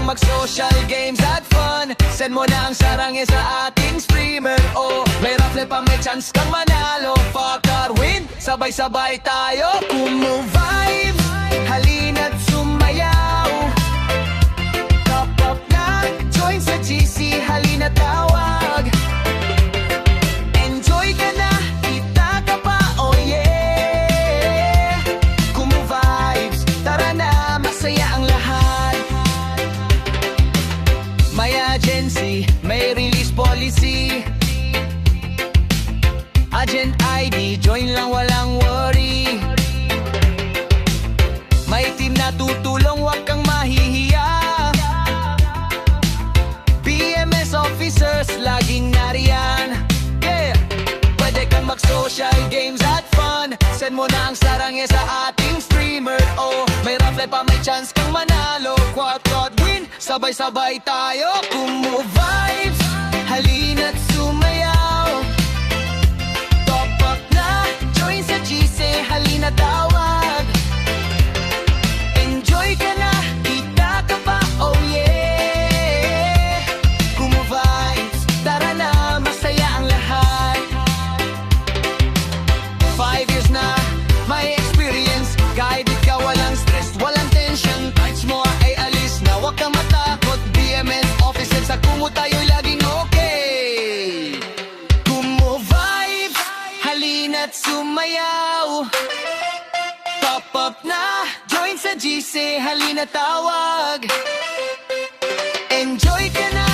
kang mag-social games at fun. Send mo na ang saranghe sa ating streamer. Oh, may raffle pa, may chance kang manalo. Fuck or win, sabay-sabay tayo. Kumu vibes, halina't sumayaw. Top up na, join sa GC, halina tawag. Enjoy ka na, kita ka pa, oh yeah. Kumu vibes, tara na, masaya ang lahat. May agency, may release policy. Agent ID, join lang walang worry. May team na tutulong, wag kang mahihiya. BMS officers, laging nariyan. Yeah, pwede kang mag-social games at fun. Send mo na ang saranghe sa ating streamer. Oh, may raffle pa, may chance kang manalo. Quad win, sabay-sabay tayo. Kumu vibes, halina't sumayaw. Top up na, join sa GC, halina tawag. Enjoy ka na, kita ka pa, oh yeah. Kumu vibes, tara na, masaya ang lahat. 5 years na, may experience. Guided ka, walang stress, walang tension. Touch mo ay alis na, wag kang matakot. BMS officer sa Kumu, tayo'y laging okay. Kumu vibes, halina't sumayaw. Top up na, join sa GC, halina tawag. Enjoy ka na,